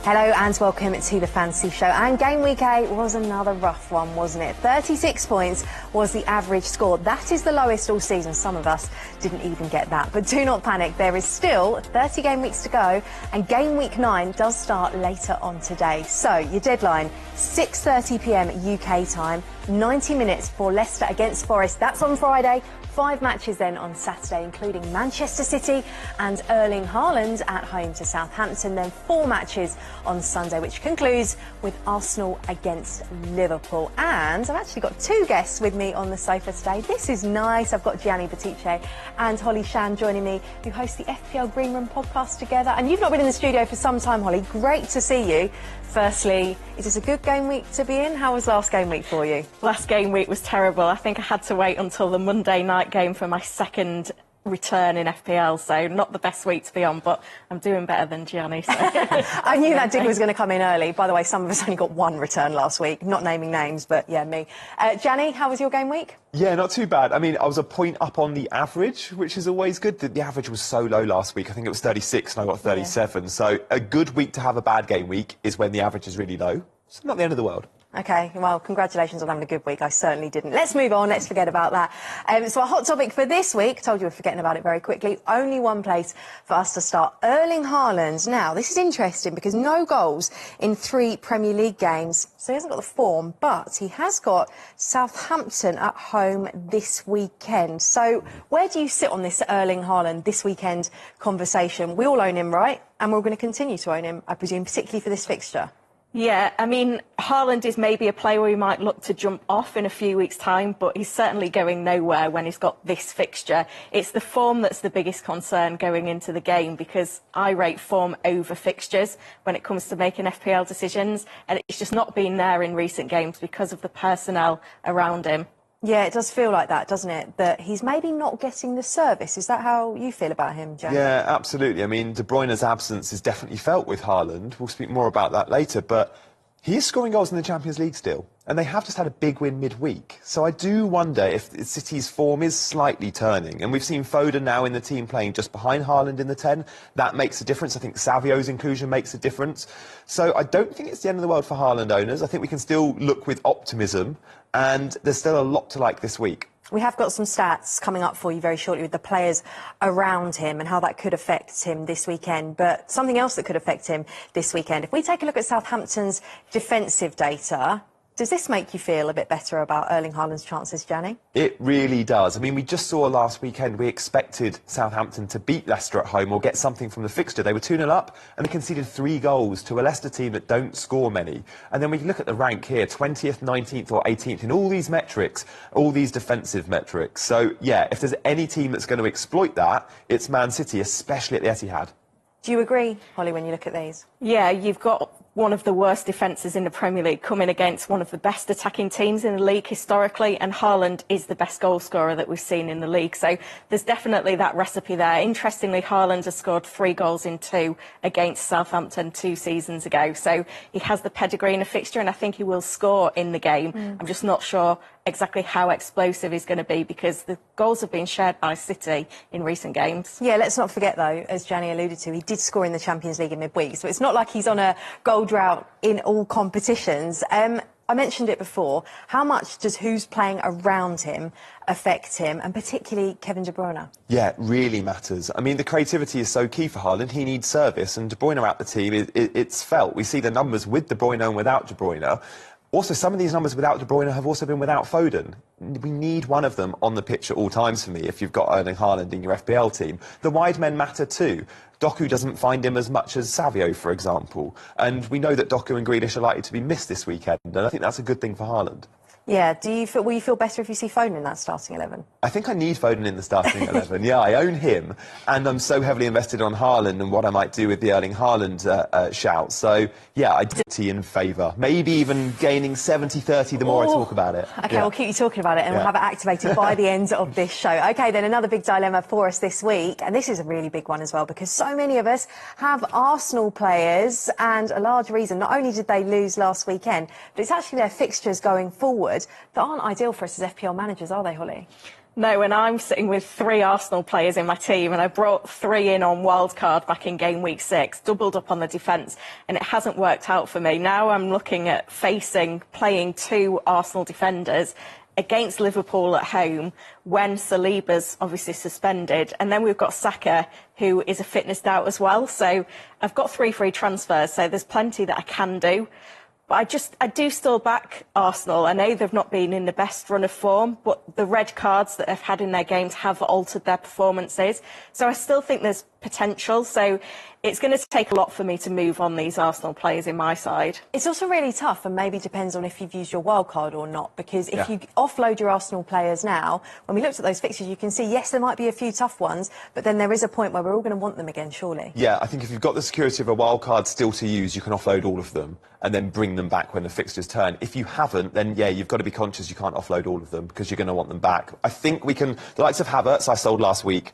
Hello and welcome to the Fantasy Show. And Game Week 8 was another rough one, wasn't it? 36 points was the average score. That is the lowest all season. Some of us didn't even get that. But do not panic. There is still 30 game weeks to go. And Game Week 9 does start later on today. So your deadline, 6:30 p.m. UK time, 90 minutes for Leicester against Forest. That's on Friday. 5 matches then on Saturday, including Manchester City and Erling Haaland at home to Southampton. Then 4 matches on Sunday, which concludes with Arsenal against Liverpool. And I've actually got 2 guests with me on the sofa today. This is nice. I've got Gianni Batice and Holly Shan joining me, who host the FPL Green Room podcast together. And you've not been in the studio for some time, Holly. Great to see you. Firstly, is this a good game week to be in? How was last game week for you? Last game week was terrible. I think I had to wait until the Monday night game for my second return in FPL, so not the best week to be on, but I'm doing better than Gianni. So. I knew that dig was going to come in early. By the way, some of us only got 1 return last week, not naming names, but yeah, me. Gianni, how was your game week? Yeah, not too bad. I mean, I was a point up on the average, which is always good. The average was so low last week. I think it was 36 and I got 37. Yeah. So a good week to have a bad game week is when the average is really low. It's not the end of the world. OK, well, congratulations on having a good week. I certainly didn't. Let's move on. Let's forget about that. So our hot topic for this week, told you we're forgetting about it very quickly, only one place for us to start. Erling Haaland. Now, this is interesting because no goals in 3 Premier League games. So he hasn't got the form, but he has got Southampton at home this weekend. So where do you sit on this Erling Haaland this weekend conversation? We all own him, right? And we're going to continue to own him, I presume, particularly for this fixture. Yeah, I mean, Haaland is maybe a player we might look to jump off in a few weeks' time, but he's certainly going nowhere when he's got this fixture. It's the form that's the biggest concern going into the game, because I rate form over fixtures when it comes to making FPL decisions, and it's just not been there in recent games because of the personnel around him. Yeah, it does feel like that, doesn't it? That he's maybe not getting the service. Is that how you feel about him, Jack? Yeah, absolutely. I mean, De Bruyne's absence is definitely felt with Haaland. We'll speak more about that later, but he is scoring goals in the Champions League still, and they have just had a big win midweek. So I do wonder if City's form is slightly turning, and we've seen Foden now in the team playing just behind Haaland in the 10. That makes a difference. I think Savio's inclusion makes a difference. So I don't think it's the end of the world for Haaland owners. I think we can still look with optimism, and there's still a lot to like this week. We have got some stats coming up for you very shortly with the players around him and how that could affect him this weekend. But something else that could affect him this weekend. If we take a look at Southampton's defensive data, does this make you feel a bit better about Erling Haaland's chances, Gianni? It really does. I mean, we just saw last weekend we expected Southampton to beat Leicester at home or get something from the fixture. They were 2-0 up and they conceded 3 goals to a Leicester team that don't score many. And then we look at the rank here, 20th, 19th or 18th in all these metrics, all these defensive metrics. So, yeah, if there's any team that's going to exploit that, it's Man City, especially at the Etihad. Do you agree, Holly, when you look at these? Yeah, you've got one of the worst defences in the Premier League coming against one of the best attacking teams in the league historically, and Haaland is the best goal scorer that we've seen in the league. So there's definitely that recipe there. Interestingly, Haaland has scored 3 goals in 2 against Southampton 2 seasons ago. So he has the pedigree in a fixture, and I think he will score in the game. I'm just not sure exactly how explosive he's going to be, because the goals have been shared by City in recent games. Yeah, let's not forget, though, as Gianni alluded to, he did score in the Champions League in midweek, so it's not like he's on a goal drought in all competitions. I mentioned it before. How much does who's playing around him affect him, and particularly Kevin De Bruyne? Yeah, it really matters. I mean, the creativity is so key for Haaland. He needs service, and De Bruyne out the team, it's felt. We see the numbers with De Bruyne and without De Bruyne. Also, some of these numbers without De Bruyne have also been without Foden. We need one of them on the pitch at all times for me if you've got Erling Haaland in your FPL team. The wide men matter too. Doku doesn't find him as much as Savio, for example. And we know that Doku and Grealish are likely to be missed this weekend, and I think that's a good thing for Haaland. Yeah, will you feel better if you see Foden in that starting 11? I think I need Foden in the starting 11. Yeah, I own him, and I'm so heavily invested on Haaland and what I might do with the Erling Haaland shout. So, yeah, I did in favour. Maybe even gaining 70-30 the more I talk about it. OK, we'll keep you talking about it and we'll have it activated by the end of this show. OK, then another big dilemma for us this week, and this is a really big one as well, because so many of us have Arsenal players, and a large reason, not only did they lose last weekend, but it's actually their fixtures going forward that aren't ideal for us as FPL managers, are they, Holly? No, and I'm sitting with 3 Arsenal players in my team, and I brought 3 in on wildcard back in game week 6, doubled up on the defence, and it hasn't worked out for me. Now I'm looking at playing 2 Arsenal defenders against Liverpool at home when Saliba's obviously suspended, and then we've got Saka, who is a fitness doubt as well. So I've got 3 free transfers, so there's plenty that I can do. But I do still back Arsenal. I know they've not been in the best run of form, but the red cards that they've had in their games have altered their performances. So I still think there's potential. So it's going to take a lot for me to move on these Arsenal players in my side. It's also really tough, and maybe depends on if you've used your wild card or not, because if you offload your Arsenal players now, when we looked at those fixtures, you can see, yes, there might be a few tough ones, but then there is a point where we're all going to want them again, surely. Yeah, I think if you've got the security of a wild card still to use, you can offload all of them and then bring them back when the fixtures turn. If you haven't, then yeah, you've got to be conscious you can't offload all of them because you're going to want them back. I think we can, the likes of Havertz I sold last week,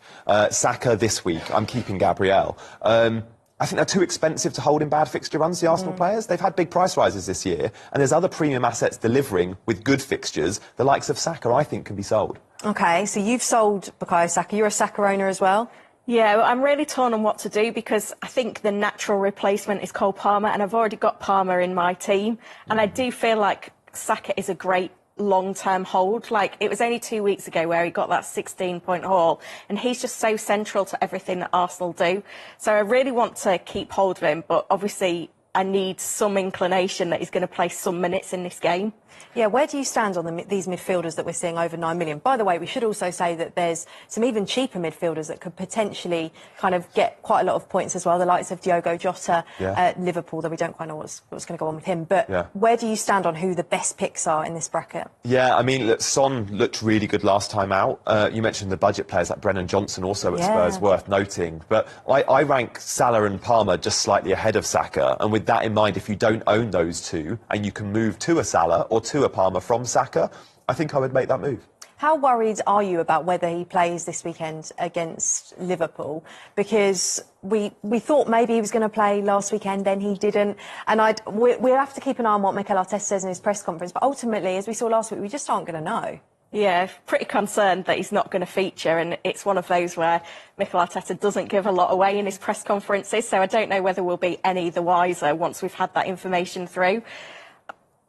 Saka this week, I'm keeping Gabriel. I think they're too expensive to hold in bad fixture runs, the Arsenal players. They've had big price rises this year, and there's other premium assets delivering with good fixtures. The likes of Saka, I think, can be sold. OK, so you've sold Bukayo Saka. You're a Saka owner as well? Yeah, well, I'm really torn on what to do because I think the natural replacement is Cole Palmer, and I've already got Palmer in my team. And I do feel like Saka is a great long-term hold. Like, it was only 2 weeks ago where he got that 16-point haul, and he's just so central to everything that Arsenal do. So I really want to keep hold of him, but obviously I need some inclination that he's going to play some minutes in this game. Yeah, where do you stand on these midfielders that we're seeing over 9 million? By the way, we should also say that there's some even cheaper midfielders that could potentially kind of get quite a lot of points as well, the likes of Diogo Jota at Liverpool, though we don't quite know what's going to go on with him. But where do you stand on who the best picks are in this bracket? Yeah, I mean, look, Son looked really good last time out. You mentioned the budget players like Brennan Johnson also at Spurs, worth noting. But I rank Salah and Palmer just slightly ahead of Saka. And with that in mind, if you don't own those two and you can move to a Salah or to a Palmer from Saka, I think I would make that move. How worried are you about whether he plays this weekend against Liverpool? Because we thought maybe he was going to play last weekend, then he didn't. And we'll have to keep an eye on what Mikel Arteta says in his press conference. But ultimately, as we saw last week, we just aren't going to know. Yeah, pretty concerned that he's not going to feature, and it's one of those where Mikel Arteta doesn't give a lot away in his press conferences, so I don't know whether we'll be any the wiser once we've had that information through.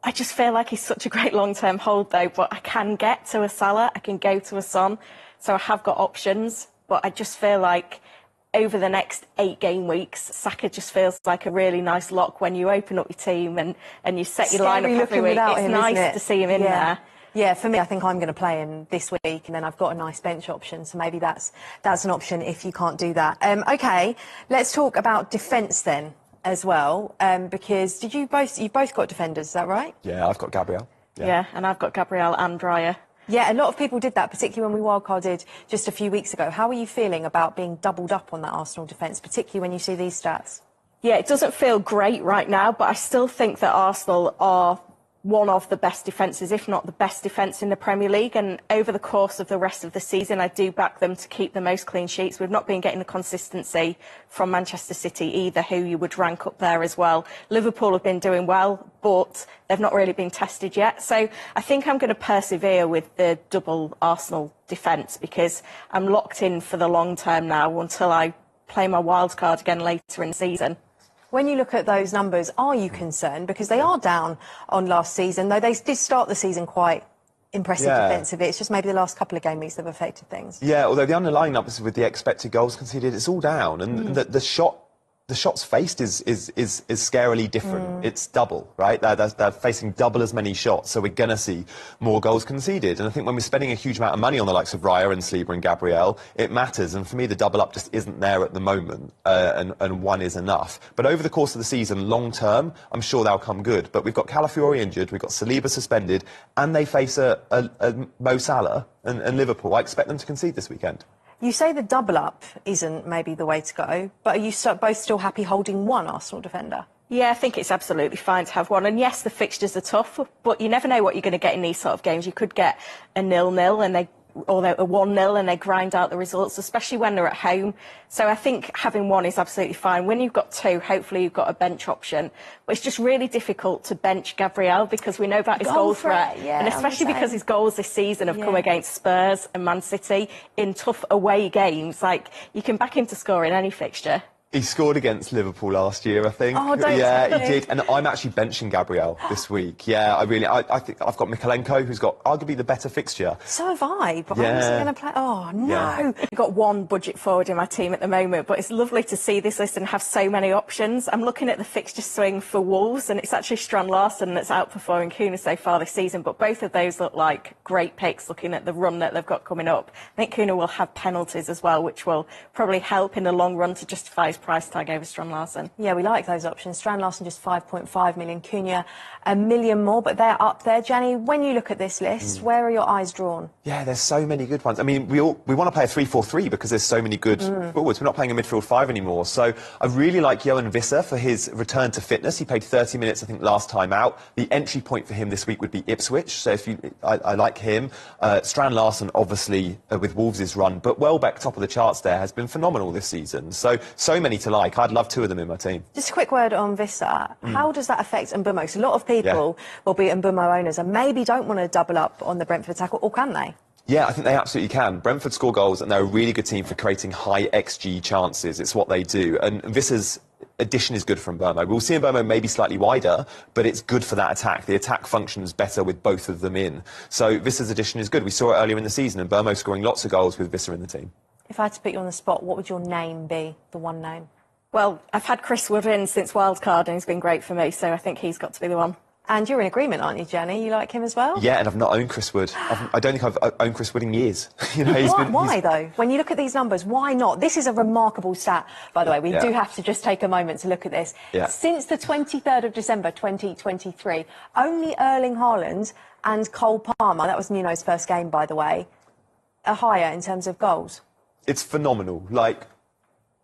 I just feel like he's such a great long-term hold, though, but I can get to a Salah, I can go to a Son, so I have got options, but I just feel like over the next 8 game weeks, Saka just feels like a really nice lock when you open up your team and you set your lineup every week. It's nice to see him in there. Yeah, for me, I think I'm going to play him this week, and then I've got a nice bench option, so maybe that's an option if you can't do that. OK, let's talk about defence then as well, because you've both got defenders, is that right? Yeah, I've got Gabriel. Yeah, and I've got Gabriel and Raya. Yeah, a lot of people did that, particularly when we wildcarded just a few weeks ago. How are you feeling about being doubled up on that Arsenal defence, particularly when you see these stats? Yeah, it doesn't feel great right now, but I still think that Arsenal are one of the best defences, if not the best defence in the Premier League. And over the course of the rest of the season, I do back them to keep the most clean sheets. We've not been getting the consistency from Manchester City either, who you would rank up there as well. Liverpool have been doing well, but they've not really been tested yet. So I think I'm going to persevere with the double Arsenal defence because I'm locked in for the long term now until I play my wild card again later in the season. When you look at those numbers, are you concerned? Because they are down on last season, though they did start the season quite impressive defensively. It's just maybe the last couple of game weeks that have affected things. Yeah, although the underlying numbers with the expected goals conceded, it's all down. And the shots faced is scarily different. It's double, right? They're facing double as many shots, so we're going to see more goals conceded. And I think when we're spending a huge amount of money on the likes of Raya and Saliba and Gabriel, it matters. And for me, the double up just isn't there at the moment, and one is enough. But over the course of the season, long term, I'm sure they'll come good. But we've got Calafiori injured, we've got Saliba suspended, and they face a Mo Salah and Liverpool. I expect them to concede this weekend. You say the double up isn't maybe the way to go, but are you both still happy holding one Arsenal defender? Yeah, I think it's absolutely fine to have one. And yes, the fixtures are tough, but you never know what you're going to get in these sort of games. You could get a 0-0 and they or they're 1-0 and they grind out the results, especially when they're at home. So I think having one is absolutely fine. When you've got two, hopefully you've got a bench option. But it's just really difficult to bench Gabriel because we know about his goal threat. And especially because his goals this season have come against Spurs and Man City in tough away games. Like, you can back him to score in any fixture. He scored against Liverpool last year, I think. Oh, don't yeah, say. he did. And I'm actually benching Gabriel this week. Yeah, I think I've got Mikalenko, who's got arguably the better fixture. So have I, but I'm also going to play. Oh, no. Yeah. I've got one budget forward in my team at the moment, but it's lovely to see this list and have so many options. I'm looking at the fixture swing for Wolves, and it's actually Strand Larsen that's outperforming Kuna so far this season, but both of those look like great picks looking at the run that they've got coming up. I think Kuna will have penalties as well, which will probably help in the long run to justify his price tag over Strand Larsen. Yeah, we like those options. Strand Larsen just 5.5 million, Cunha a million more, but they're up there. Jenny, when you look at this list, where are your eyes drawn? Yeah, there's so many good ones. I mean, we want to play a 3-4-3 because there's so many good forwards. We're not playing a midfield five anymore. So I really like Johan Visser for his return to fitness. He played 30 minutes, I think, last time out. The entry point for him this week would be Ipswich. So I like him. Strand Larsen, obviously, with Wolves' run. But Welbeck, top of the charts there, has been phenomenal this season. So many to like. I'd love two of them in my team. Just a quick word on Visser. How does that affect Mbeumo? So a lot of people will be Mbeumo owners and maybe don't want to double up on the Brentford tackle, or can they? Yeah, I think they absolutely can. Brentford score goals, and they're a really good team for creating high XG chances. It's what they do. And Visser's addition is good from Mbeumo. We'll see Mbeumo maybe slightly wider, but it's good for that attack. The attack functions better with both of them in. So Visser's addition is good. We saw it earlier in the season, and Mbeumo scoring lots of goals with Visser in the team. If I had to put you on the spot, what would your name be, the one name? Well, I've had Chris Wood in since wildcard, and he's been great for me, so I think he's got to be the one. And you're in agreement, aren't you, Jenny? You like him as well? Yeah, and I've not owned Chris Wood. I don't think I've owned Chris Wood in years. Why, though? When you look at these numbers, why not? This is a remarkable stat, by the way. We do have to just take a moment to look at this. Yeah. Since the 23rd of December 2023, only Erling Haaland and Cole Palmer, that was Nuno's first game, by the way, are higher in terms of goals. It's phenomenal. Like,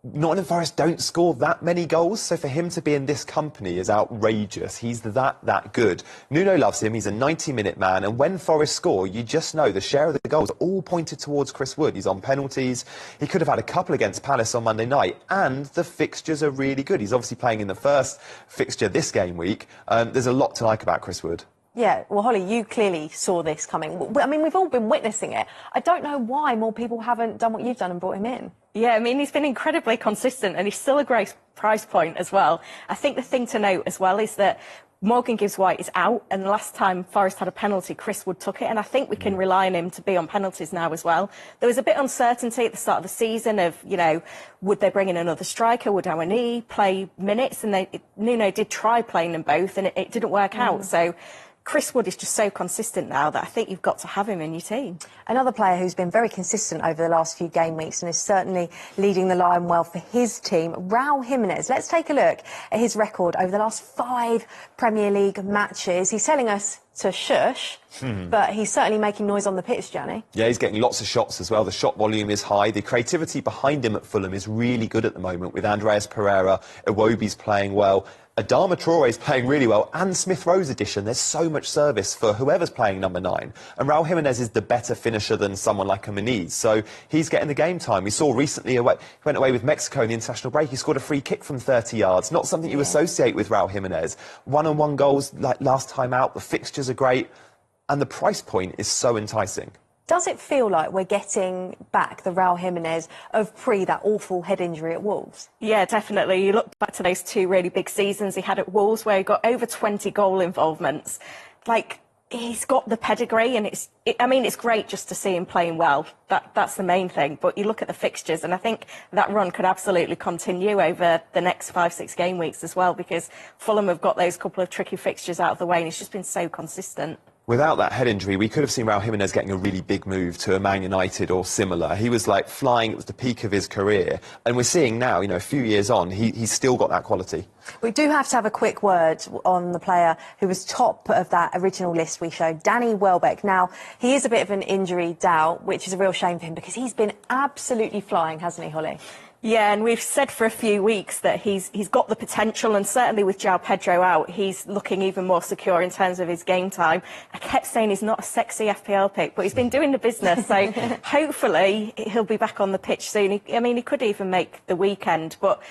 Nottingham Forest don't score that many goals, so for him to be in this company is outrageous. He's that good. Nuno loves him. He's a 90-minute man, and when Forest score, you just know the share of the goals are all pointed towards Chris Wood. He's on penalties. He could have had a couple against Palace on Monday night, and the fixtures are really good. He's obviously playing in the first fixture this game week. There's a lot to like about Chris Wood. Yeah, well, Holly, you clearly saw this coming. I mean, we've all been witnessing it. I don't know why more people haven't done what you've done and brought him in. Yeah, I mean, he's been incredibly consistent, and he's still a great price point as well. I think the thing to note as well is that Morgan Gibbs-White is out, and the last time Forest had a penalty, Chris Wood took it, and I think we can rely on him to be on penalties now as well. There was a bit of uncertainty at the start of the season of, you know, would they bring in another striker? Would Awani play minutes? And Nuno did try playing them both, and it didn't work out. So Chris Wood is just so consistent now that I think you've got to have him in your team. Another player who's been very consistent over the last few game weeks and is certainly leading the line well for his team, Raul Jimenez. Let's take a look at his record over the last 5 Premier League matches. He's telling us to shush, but he's certainly making noise on the pitch, Gianni. Yeah, he's getting lots of shots as well. The shot volume is high. The creativity behind him at Fulham is really good at the moment with Andreas Pereira. Iwobi's playing well. Adama Traore's playing really well, and Smith Rowe's addition. There's so much service for whoever's playing number 9. And Raul Jimenez is the better finisher than someone like a Muniz, so he's getting the game time. We saw recently he went away with Mexico in the international break. He scored a free kick from 30 yards. Not something you associate with Raul Jimenez. One-on-one goals like last time out. The fixtures are great, and the price point is so enticing. Does it feel like we're getting back the Raul Jimenez of that awful head injury at Wolves? Yeah, definitely. You look back to those 2 really big seasons he had at Wolves where he got over 20 goal involvements. Like, he's got the pedigree, and it's great just to see him playing well. That's the main thing. But you look at the fixtures, and I think that run could absolutely continue over the next 5-6 game weeks as well, because Fulham have got those couple of tricky fixtures out of the way, and he's just been so consistent. Without that head injury, we could have seen Raul Jimenez getting a really big move to a Man United or similar. He was like flying, it was the peak of his career. And we're seeing now, you know, a few years on, he's still got that quality. We do have to have a quick word on the player who was top of that original list we showed, Danny Welbeck. Now, he is a bit of an injury doubt, which is a real shame for him because he's been absolutely flying, hasn't he, Holly? Yeah, and we've said for a few weeks that he's got the potential, and certainly with João Pedro out, he's looking even more secure in terms of his game time. I kept saying he's not a sexy FPL pick, but he's been doing the business, so hopefully he'll be back on the pitch soon. He could even make the weekend, but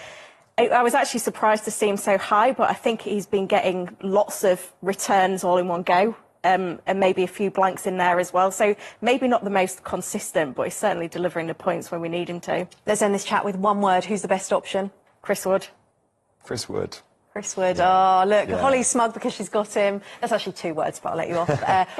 I was actually surprised to see him so high, but I think he's been getting lots of returns all in one go. And maybe a few blanks in there as well. So maybe not the most consistent, but he's certainly delivering the points when we need him to. Let's end this chat with one word. Who's the best option? Chris Wood. Chris Wood. Chris Wood. Yeah. Oh, look, yeah. Holly's smug because she's got him. That's actually 2 words, but I'll let you off.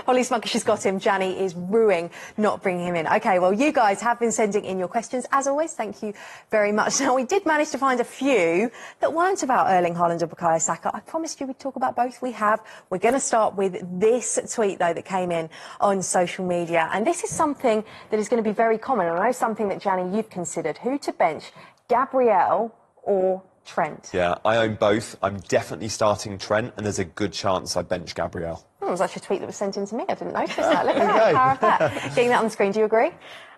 Holly's smug because she's got him. Janny is ruining not bringing him in. OK, well, you guys have been sending in your questions. As always, thank you very much. Now, we did manage to find a few that weren't about Erling Haaland or Bukayo Saka. I promised you we'd talk about both. We have. We're going to start with this tweet, though, that came in on social media. And this is something that is going to be very common. I know something that, Janny, you've considered. Who to bench, Gabriel or Trent? Yeah, I own both. I'm definitely starting Trent, and there's a good chance I bench Gabriel. Oh, it was actually a tweet that was sent in to me. I didn't notice that. Look at that, the power of that. Getting that on the screen, do you agree?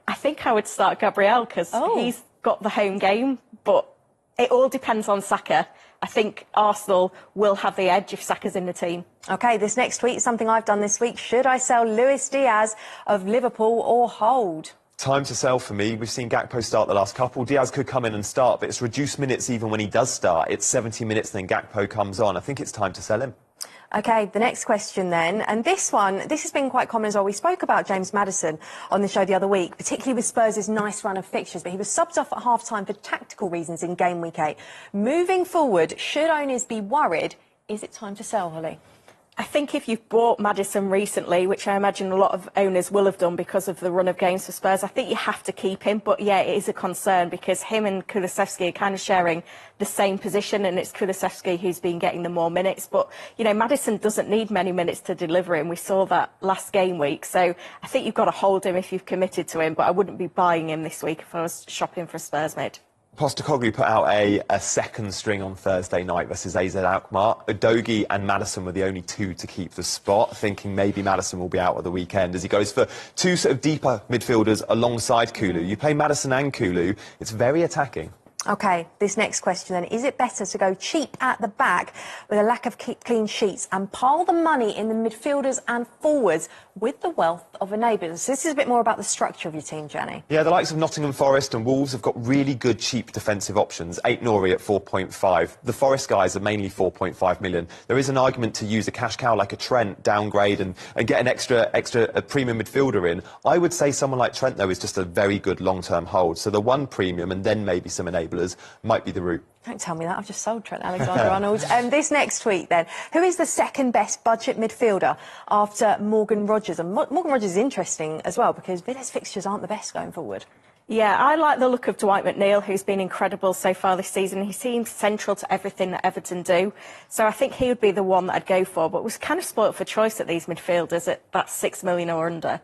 I think I would start Gabriel because he's got the home game, but it all depends on Saka. I think Arsenal will have the edge if Saka's in the team. OK, this next tweet is something I've done this week. Should I sell Luis Diaz of Liverpool or hold? Time to sell for me. We've seen Gakpo start the last couple. Diaz could come in and start, but it's reduced minutes even when he does start. It's 70 minutes, then Gakpo comes on. I think it's time to sell him. OK, the next question then, and this has been quite common as well. We spoke about James Maddison on the show the other week, particularly with Spurs' nice run of fixtures, but he was subbed off at half-time for tactical reasons in Game Week 8. Moving forward, should owners be worried? Is it time to sell, Holly? I think if you've bought Maddison recently, which I imagine a lot of owners will have done because of the run of games for Spurs, I think you have to keep him. But, yeah, it is a concern because him and Kulusevski are kind of sharing the same position, and it's Kulusevski who's been getting the more minutes. But, you know, Maddison doesn't need many minutes to deliver him. We saw that last game week. So I think you've got to hold him if you've committed to him, but I wouldn't be buying him this week if I was shopping for a Spurs mid. Postecoglou put out a second string on Thursday night versus AZ Alkmaar. Udogie and Maddison were the only 2 to keep the spot, thinking maybe Maddison will be out at the weekend as he goes for 2 sort of deeper midfielders alongside Kulu. You play Maddison and Kulu, it's very attacking. OK, this next question then. Is it better to go cheap at the back with a lack of clean sheets and pile the money in the midfielders and forwards with the wealth of enablers? So this is a bit more about the structure of your team, Janny. Yeah, the likes of Nottingham Forest and Wolves have got really good cheap defensive options. 8 Nori at 4.5. The Forest guys are mainly 4.5 million. There is an argument to use a cash cow like a Trent, downgrade and get an extra premium midfielder in. I would say someone like Trent, though, is just a very good long-term hold. So the 1 premium and then maybe some enablers might be the route. Don't tell me that. I've just sold Trent Alexander-Arnold. This next tweet, then. Who is the second best budget midfielder after Morgan Rogers? And Morgan Rogers is interesting as well because Villa's fixtures aren't the best going forward. Yeah, I like the look of Dwight McNeil, who's been incredible so far this season. He seems central to everything that Everton do. So I think he would be the one that I'd go for, but was kind of spoilt for choice at these midfielders at that 6 million or under.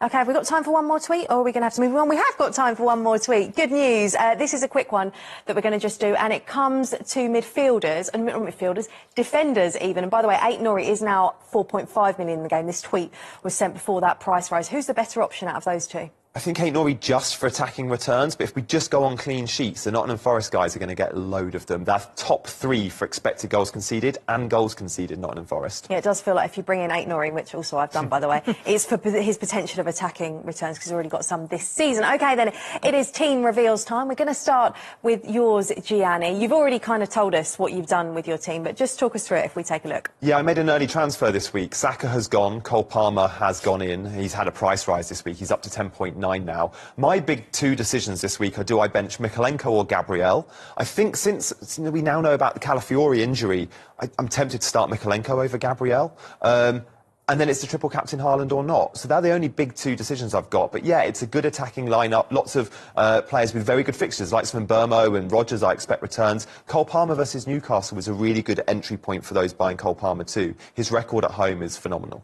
OK, have we got time for one more tweet, or are we going to have to move on? We have got time for one more tweet. Good news. This is a quick one that we're going to just do, and it comes to midfielders, and not midfielders, defenders even. And by the way, 8 Nori is now 4.5 million in the game. This tweet was sent before that price rise. Who's the better option out of those 2? I think 8 Nori just for attacking returns, but if we just go on clean sheets, the Nottingham Forest guys are going to get a load of them. They're top 3 for expected goals conceded and goals conceded, Nottingham Forest. Yeah, it does feel like if you bring in 8 Nori, which also I've done, by the way, it's for his potential of attacking returns because he's already got some this season. OK, then it is team reveals time. We're going to start with yours, Gianni. You've already kind of told us what you've done with your team, but just talk us through it if we take a look. Yeah, I made an early transfer this week. Saka has gone. Cole Palmer has gone in. He's had a price rise this week. He's up to 10.9 now. My big 2 decisions this week are, do I bench Mykolenko or Gabriel? I think since we now know about the Calafiori injury, I'm tempted to start Mykolenko over Gabriel. And then it's the triple captain Haaland or not. So they're the only big 2 decisions I've got. But yeah, it's a good attacking lineup. Lots of players with very good fixtures, like Mbeumo and Rogers, I expect returns. Cole Palmer versus Newcastle was a really good entry point for those buying Cole Palmer too. His record at home is phenomenal.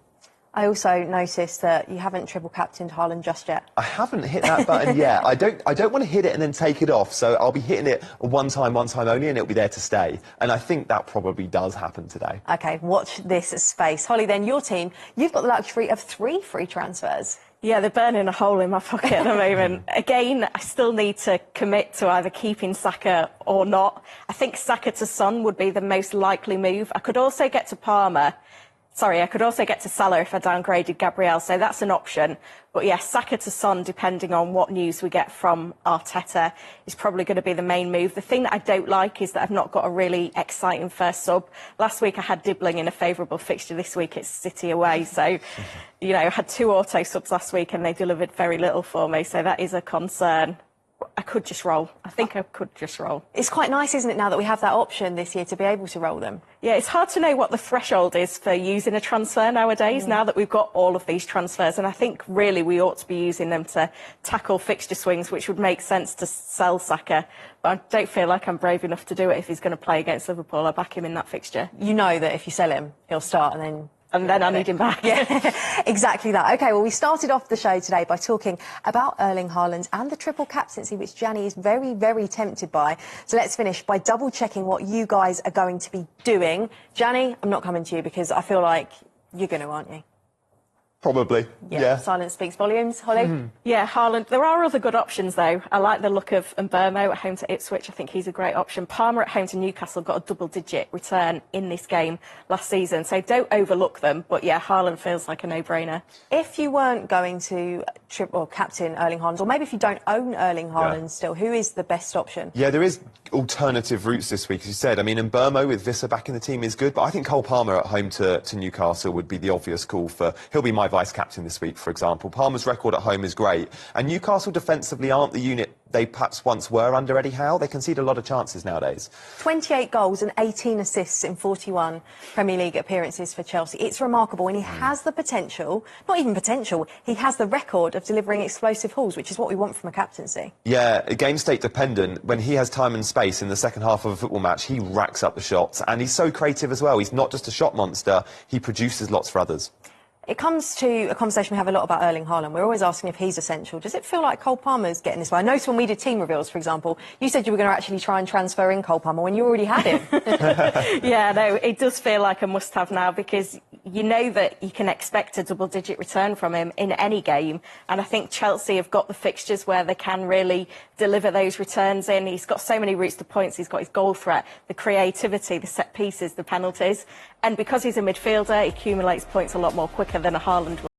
I also noticed that you haven't triple captained Haaland just yet. I haven't hit that button yet. I don't want to hit it and then take it off. So I'll be hitting it one time only, and it'll be there to stay. And I think that probably does happen today. OK, watch this space. Holly, then your team, you've got the luxury of 3 free transfers. Yeah, they're burning a hole in my pocket at the moment. Again, I still need to commit to either keeping Saka or not. I think Saka to Son would be the most likely move. I could also get to Salah if I downgraded Gabriel, so that's an option. But yeah, Saka to Son, depending on what news we get from Arteta, is probably going to be the main move. The thing that I don't like is that I've not got a really exciting first sub. Last week I had Dibbling in a favourable fixture. This week it's City away. So, you know, I had 2 auto subs last week and they delivered very little for me. So that is a concern. I could just roll. I think I could just roll. It's quite nice, isn't it, now that we have that option this year to be able to roll them? Yeah, it's hard to know what the threshold is for using a transfer nowadays, now that we've got all of these transfers. And I think really we ought to be using them to tackle fixture swings, which would make sense to sell Saka. But I don't feel like I'm brave enough to do it if he's going to play against Liverpool. I'll back him in that fixture. You know that if you sell him, he'll start and then... And then I need him back. Yeah, exactly that. OK, well, we started off the show today by talking about Erling Haaland and the triple captaincy, which Gianni is very, very tempted by. So let's finish by double-checking what you guys are going to be doing. Gianni, I'm not coming to you because I feel like you're going to, aren't you? Probably, yeah. Silence speaks volumes. Holly? Yeah, Haaland. There are other good options, though. I like the look of Mbeumo at home to Ipswich. I think he's a great option. Palmer at home to Newcastle got a double-digit return in this game last season. So don't overlook them. But, yeah, Haaland feels like a no-brainer. If you weren't going to captain Erling Haaland, or maybe if you don't own Erling Haaland still, who is the best option? Yeah, there is alternative routes this week, as you said. I mean, Mbeumo with Visser back in the team is good, but I think Cole Palmer at home to Newcastle would be the obvious call for... He'll be my vice-captain this week, for example. Palmer's record at home is great, and Newcastle defensively aren't the unit they perhaps once were under Eddie Howe. They concede a lot of chances nowadays. 28 goals and 18 assists in 41 Premier League appearances for Chelsea. It's remarkable, and he has the potential, not even potential, he has the record of delivering explosive hauls, which is what we want from a captaincy. Yeah, game state dependent. When he has time and space in the second half of a football match, he racks up the shots, and he's so creative as well. He's not just a shot monster, he produces lots for others. It comes to a conversation we have a lot about Erling Haaland. We're always asking if he's essential. Does it feel like Cole Palmer's getting this way? I noticed when we did team reveals, for example, you said you were going to actually try and transfer in Cole Palmer when you already had him. Yeah, no, it does feel like a must-have now because you know that you can expect a double-digit return from him in any game. And I think Chelsea have got the fixtures where they can really deliver those returns in. He's got so many routes to points. He's got his goal threat, the creativity, the set pieces, the penalties. And because he's a midfielder, he accumulates points a lot more quicker than a Haaland will.